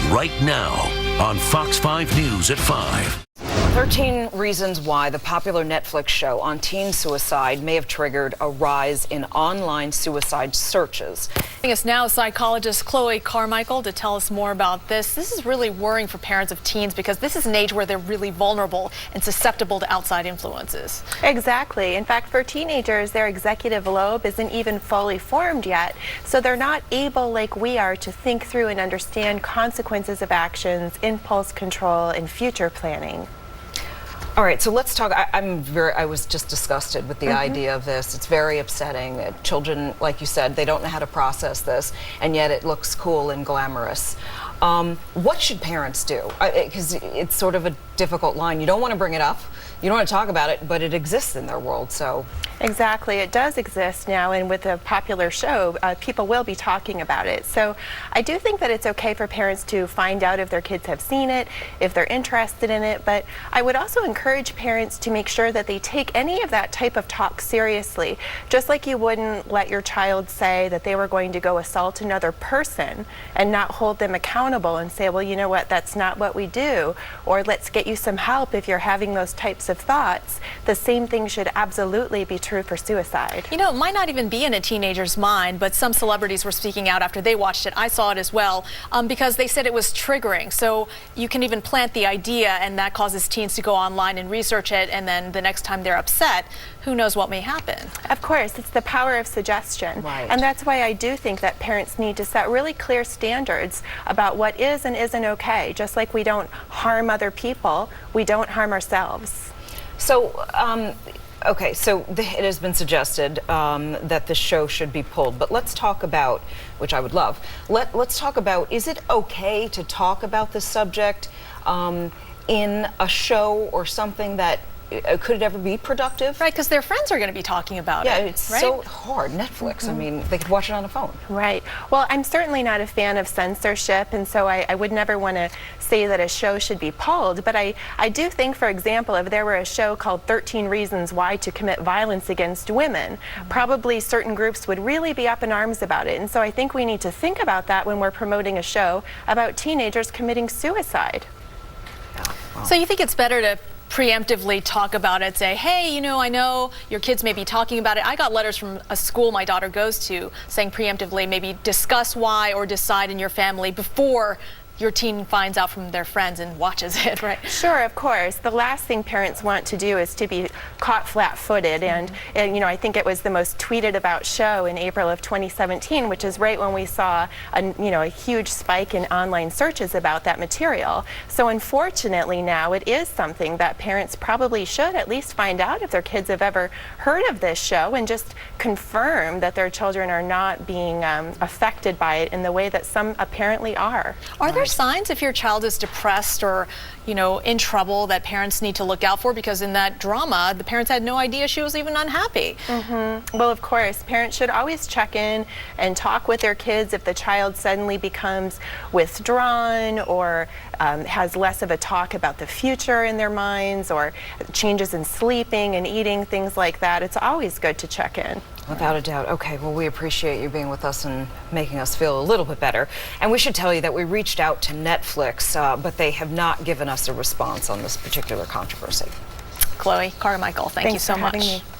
right now on Fox 5 News at 5. 13 reasons why the popular Netflix show on teen suicide may have triggered a rise in online suicide searches. Joining us now, psychologist Chloe Carmichael to tell us more about this. This is really worrying for parents of teens because this is an age where they're really vulnerable and susceptible to outside influences. Exactly. In fact, for teenagers, their executive lobe isn't even fully formed yet, so they're not able like we are to think through and understand consequences of actions, impulse control, and future planning. All right, so let's talk. I was just disgusted with the idea of this. It's very upsetting. Children, like you said, they don't know how to process this, and yet it looks cool and glamorous. What should parents do? Because it's sort of a difficult line. You don't want to bring it up. You don't want to talk about it, but it exists in their world, so. Exactly, it does exist now, and with a popular show, people will be talking about it. So I do think that it's okay for parents to find out if their kids have seen it, if they're interested in it, but I would also encourage parents to make sure that they take any of that type of talk seriously. Just like you wouldn't let your child say that they were going to go assault another person and not hold them accountable and say, well, you know what, that's not what we do, or let's get you some help if you're having those types of thoughts. The same thing should absolutely be true for suicide. You know, it might not even be in a teenager's mind, but some celebrities were speaking out after they watched it. I saw it as well, because they said it was triggering. So you can even plant the idea, and that causes teens to go online and research it, and then the next time they're upset, who knows what may happen. Of course, it's the power of suggestion. Right. And that's why I do think that parents need to set really clear standards about what is and isn't okay. Just like we don't harm other people, we don't harm ourselves. So, okay, so it has been suggested that the show should be pulled, but let's talk about, which I would love, let's talk about, is it okay to talk about this subject in a show or something that, could it ever be productive? Right, because their friends are going to be talking about it. Yeah, it's right? so hard. Netflix, I mean, they could watch it on a phone. Right. Well, I'm certainly not a fan of censorship, and so I would never want to say that a show should be pulled, but I do think, for example, if there were a show called 13 Reasons Why to Commit Violence Against Women, probably certain groups would really be up in arms about it, and so I think we need to think about that when we're promoting a show about teenagers committing suicide. Yeah, well. So you think it's better to preemptively talk about it, say, hey, you know, I know your kids may be talking about it. I got letters from a school my daughter goes to saying preemptively maybe discuss why or decide in your family before your teen finds out from their friends and watches it, right? Sure, of course. The last thing parents want to do is to be caught flat-footed, and you know, I think it was the most tweeted about show in April of 2017, which is right when we saw a huge spike in online searches about that material. So unfortunately now it is something that parents probably should at least find out if their kids have ever heard of this show and just confirm that their children are not being affected by it in the way that some apparently are. Are there signs if your child is depressed or, you know, in trouble that parents need to look out for? Because in that drama, the parents had no idea she was even unhappy. Well, of course, parents should always check in and talk with their kids if the child suddenly becomes withdrawn or has less of a talk about the future in their minds, or changes in sleeping and eating, things like that. It's always good to check in. Without a doubt. Okay, well, we appreciate you being with us and making us feel a little bit better. And we should tell you that we reached out to Netflix, but they have not given us a response on this particular controversy. Chloe Carmichael, thank you so much. Thanks for having me.